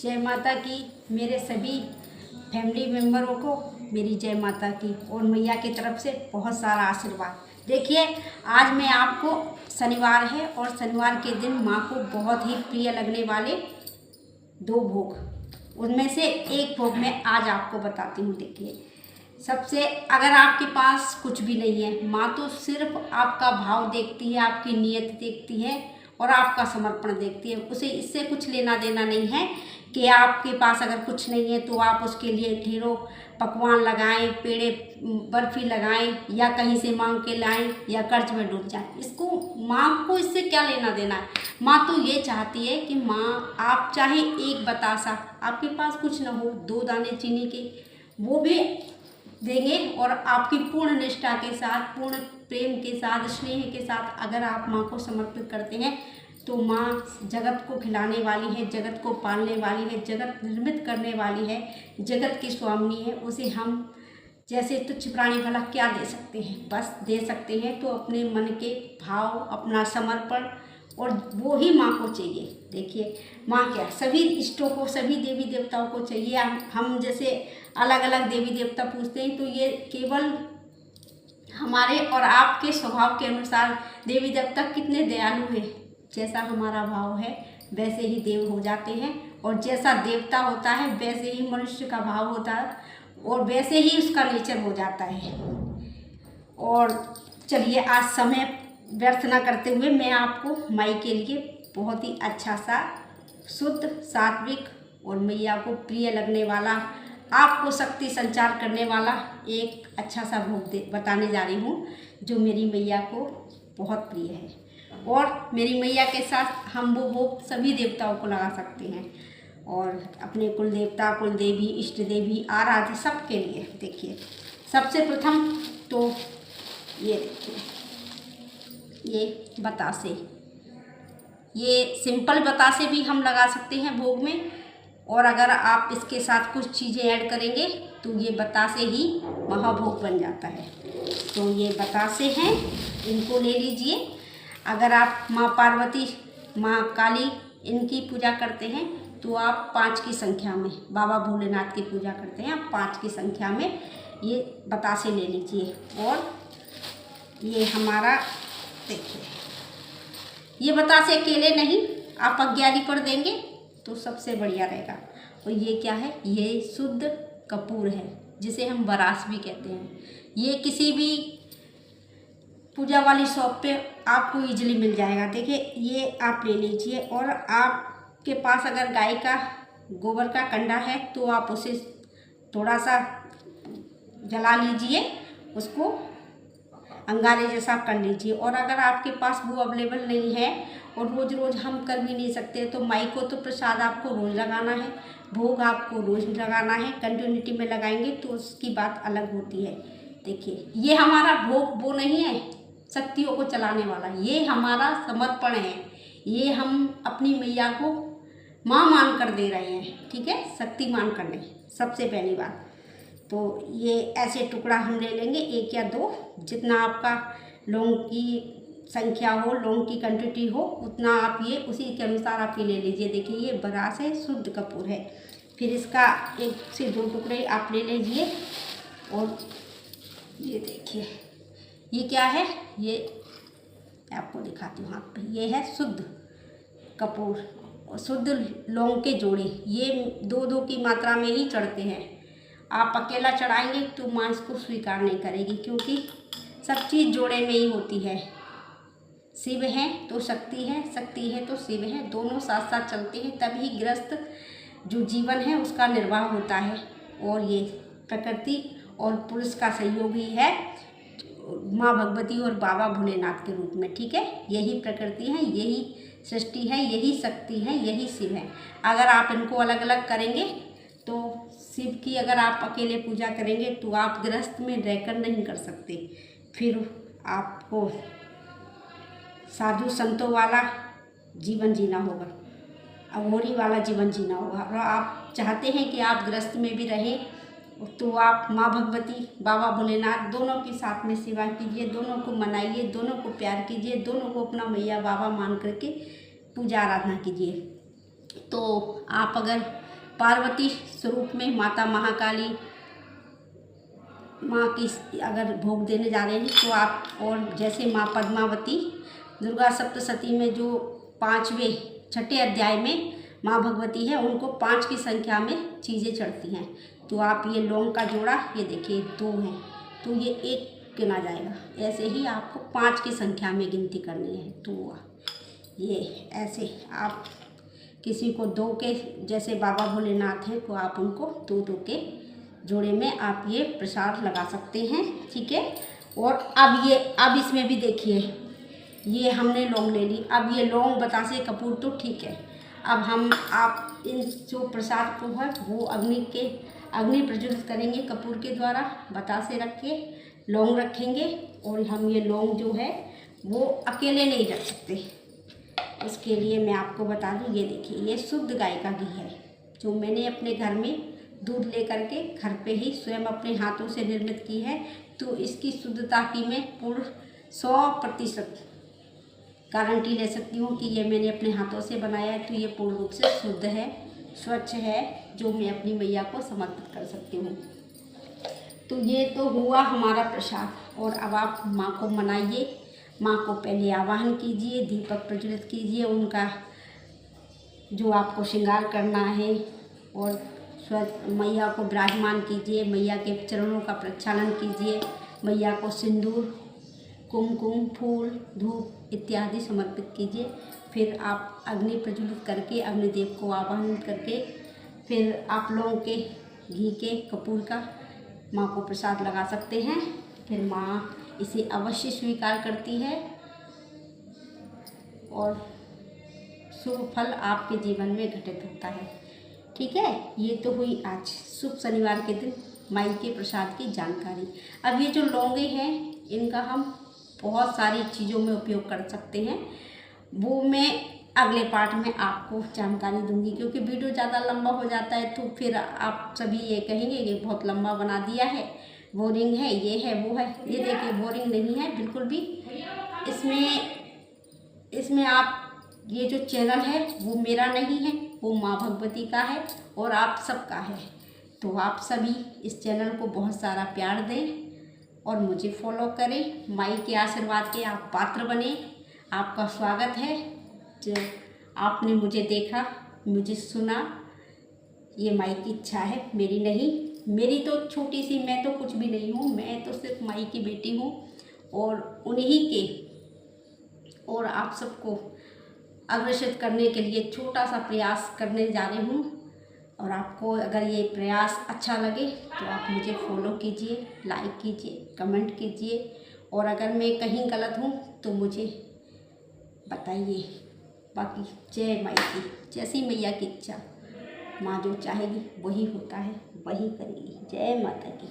जय माता की। मेरे सभी फैमिली मेम्बरों को मेरी जय माता की और मैया की तरफ से बहुत सारा आशीर्वाद। देखिए, आज मैं आपको शनिवार है और शनिवार के दिन माँ को बहुत ही प्रिय लगने वाले 2 भोग, उनमें से एक भोग मैं आज आपको बताती हूँ। देखिए, सबसे अगर आपके पास कुछ भी नहीं है, माँ तो सिर्फ आपका भाव देखती है, आपकी नीयत देखती है और आपका समर्पण देखती है। उसे इससे कुछ लेना देना नहीं है कि आपके पास अगर कुछ नहीं है तो आप उसके लिए ढेरों पकवान लगाएं, पेड़े बर्फी लगाएं या कहीं से मांग के लाएं या कर्ज में डूब जाएं। इसको माँ को इससे क्या लेना देना है। माँ तो ये चाहती है कि माँ आप चाहे एक बतासा, आपके पास कुछ ना हो, 2 दाने चीनी के, वो भी देंगे और आपकी पूर्ण निष्ठा के साथ, पूर्ण प्रेम के साथ, स्नेह के साथ अगर आप माँ को समर्पित करते हैं तो माँ जगत को खिलाने वाली है, जगत को पालने वाली है, जगत निर्मित करने वाली है, जगत की स्वामिनी है। उसे हम जैसे तुच्छ प्राणी भला क्या दे सकते हैं, बस दे सकते हैं तो अपने मन के भाव, अपना समर्पण, और वो ही माँ को चाहिए। देखिए, माँ क्या सभी इष्टों को, सभी देवी देवताओं को चाहिए। हम जैसे अलग अलग देवी देवता पूजते हैं तो ये केवल हमारे और आपके स्वभाव के अनुसार देवी देवता कितने दयालु हैं, जैसा हमारा भाव है वैसे ही देव हो जाते हैं, और जैसा देवता होता है वैसे ही मनुष्य का भाव होता है और वैसे ही उसका नेचर हो जाता है। और चलिए, आज समय व्यर्थ ना करते हुए मैं आपको माई के लिए बहुत ही अच्छा सा शुद्ध, सात्विक और मैया को प्रिय लगने वाला, आपको शक्ति संचार करने वाला एक अच्छा सा भोग बताने जा रही हूँ जो मेरी मैया को बहुत प्रिय है। और मेरी मैया के साथ हम वो भोग सभी देवताओं को लगा सकते हैं और अपने कुल देवता, कुल देवी, इष्ट देवी, आराध्य सबके लिए। देखिए, सबसे प्रथम तो ये देखिए, ये बतासे, ये सिंपल बतासे भी हम लगा सकते हैं भोग में, और अगर आप इसके साथ कुछ चीज़ें ऐड करेंगे तो ये बतासे ही महाभोग बन जाता है। तो ये बतासे हैं, इनको ले लीजिए। अगर आप माँ पार्वती, माँ काली, इनकी पूजा करते हैं तो आप 5 की संख्या में, बाबा भोलेनाथ की पूजा करते हैं, आप 5 की संख्या में ये बतासे ले लीजिए। और ये हमारा देखिए, ये बतासे अकेले नहीं, आप अज्ञानी पर देंगे तो सबसे बढ़िया रहेगा। और ये क्या है, ये शुद्ध कपूर है जिसे हम बरास भी कहते हैं। ये किसी भी पूजा वाली शॉप पे आपको इजीली मिल जाएगा। देखिए, ये आप ले लीजिए, और आपके पास अगर गाय का गोबर का कंडा है तो आप उसे थोड़ा सा जला लीजिए, उसको अंगारे जैसा कर लीजिए। और अगर आपके पास वो अवेलेबल नहीं है और रोज़ रोज़ हम कर भी नहीं सकते तो माई को तो प्रसाद आपको रोज़ लगाना है, भोग आपको रोज़ लगाना है, कंटिन्यूटी में लगाएंगे तो उसकी बात अलग होती है। देखिए, ये हमारा भोग वो नहीं है शक्तियों को चलाने वाला, ये हमारा समर्पण है। ये हम अपनी मैया को माँ मान कर दे रहे हैं, ठीक है, शक्ति मान कर नहीं। सबसे पहली बात तो ये ऐसे टुकड़ा हम ले लेंगे, 1 या 2, जितना आपका लौंग की संख्या हो, लौंग की क्वांटिटी हो, उतना आप ये उसी के अनुसार आप ये ले लीजिए। देखिए, ये बरास है, शुद्ध कपूर है। फिर इसका 1 से 2 टुकड़े आप ले लीजिए। और ये देखिए, ये क्या है, ये आपको दिखाती हूँ हाथ पे, ये है शुद्ध कपूर और शुद्ध लौंग के जोड़े। ये 2-2 की मात्रा में ही चढ़ते हैं। आप अकेला चढ़ाएंगे तो माँ इसको स्वीकार नहीं करेगी, क्योंकि सब चीज़ जोड़े में ही होती है। शिव है तो शक्ति है, शक्ति है तो शिव है, दोनों साथ साथ चलते हैं, तभी गृहस्थ जो जीवन है उसका निर्वाह होता है। और ये प्रकृति और पुरुष का सहयोग ही है माँ भगवती और बाबा भोलेनाथ के रूप में, ठीक है। यही प्रकृति है, यही सृष्टि है, यही शक्ति है, यही शिव है। अगर आप इनको अलग अलग करेंगे तो शिव की अगर आप अकेले पूजा करेंगे तो आप गृहस्थ में रहकर नहीं कर सकते, फिर आपको साधु संतों वाला जीवन जीना होगा, अघोरी वाला जीवन जीना होगा। और आप चाहते हैं कि आप गृहस्थ में भी रहें तो आप माँ भगवती, बाबा भोलेनाथ दोनों के साथ में सेवा कीजिए, दोनों को मनाइए, दोनों को प्यार कीजिए, दोनों को अपना मैया बाबा मान करके पूजा आराधना कीजिए। तो आप अगर पार्वती स्वरूप में माता महाकाली माँ की अगर भोग देने जा रहे हैं तो आप, और जैसे माँ पद्मावती दुर्गा सप्तशती में जो 6ठे अध्याय में माँ भगवती है, उनको 5 की संख्या में चीज़ें चढ़ती हैं। तो आप ये लौंग का जोड़ा, ये देखिए 2 है तो ये 1 गिना जाएगा। ऐसे ही आपको 5 की संख्या में गिनती करनी है। तो ये ऐसे आप किसी को 2 के, जैसे बाबा भोलेनाथ हैं तो आप उनको 2-2 के जोड़े में आप ये प्रसाद लगा सकते हैं। ठीक है। और अब इसमें भी देखिए, ये हमने लौंग ले ली। अब ये लौंग, बतासे, कपूर तो ठीक है। अब आप इन जो प्रसाद को है वो अग्नि प्रज्वलित करेंगे कपूर के द्वारा, बतासे रख के लौंग रखेंगे। और हम ये लौंग जो है वो अकेले नहीं रख सकते। इसके लिए मैं आपको बता दूं, ये देखिए, ये शुद्ध गाय का घी है जो मैंने अपने घर में दूध लेकर के घर पे ही स्वयं अपने हाथों से निर्मित की है। तो इसकी शुद्धता की मैं पूर्ण 100% गारंटी ले सकती हूँ कि ये मैंने अपने हाथों से बनाया है। तो ये पूर्ण रूप से शुद्ध है, स्वच्छ है, जो मैं अपनी मैया को समर्पित कर सकती हूँ। तो ये तो हुआ हमारा प्रसाद। और अब आप माँ को मनाइए। माँ को पहले आवाहन कीजिए, दीपक प्रज्वलित कीजिए, उनका जो आपको श्रृंगार करना है, और मैया को विराजमान कीजिए, मैया के चरणों का प्रक्षालन कीजिए, मैया को सिंदूर, कुमकुम, फूल, धूप इत्यादि समर्पित कीजिए। फिर आप अग्नि प्रज्वलित करके अग्निदेव को आवाहन करके फिर आप लोगों के घी के, कपूर का माँ को प्रसाद लगा सकते हैं। फिर माँ इसे अवश्य स्वीकार करती है और शुभ फल आपके जीवन में घटित होता है। ठीक है। ये तो हुई आज शुभ शनिवार के दिन माई के प्रसाद की जानकारी। अब ये जो लौंगे हैं इनका हम बहुत सारी चीज़ों में उपयोग कर सकते हैं, वो मैं अगले पार्ट में आपको जानकारी दूंगी, क्योंकि वीडियो ज़्यादा लंबा हो जाता है तो फिर आप सभी ये कहेंगे कि बहुत लंबा बना दिया है, बोरिंग है, ये है वो है। ये देखिए, बोरिंग नहीं है बिल्कुल भी। इसमें आप, ये जो चैनल है वो मेरा नहीं है, वो माँ भगवती का है और आप सबका है। तो आप सभी इस चैनल को बहुत सारा प्यार दें और मुझे फॉलो करें। माई के आशीर्वाद के आप पात्र बने। आपका स्वागत है। जो आपने मुझे देखा, मुझे सुना, ये माई की इच्छा है, मेरी नहीं। मेरी तो छोटी सी, मैं तो कुछ भी नहीं हूँ, मैं तो सिर्फ माई की बेटी हूँ और उन्हीं के, और आप सबको अग्रसित करने के लिए छोटा सा प्रयास करने जा रही हूँ। और आपको अगर ये प्रयास अच्छा लगे तो आप मुझे फॉलो कीजिए, लाइक कीजिए, कमेंट कीजिए, और अगर मैं कहीं गलत हूँ तो मुझे बताइए। बाकी जय माई की, जैसी मैया की इच्छा, माँ जो चाहेगी वही होता है, वही करेगी। जय माता की।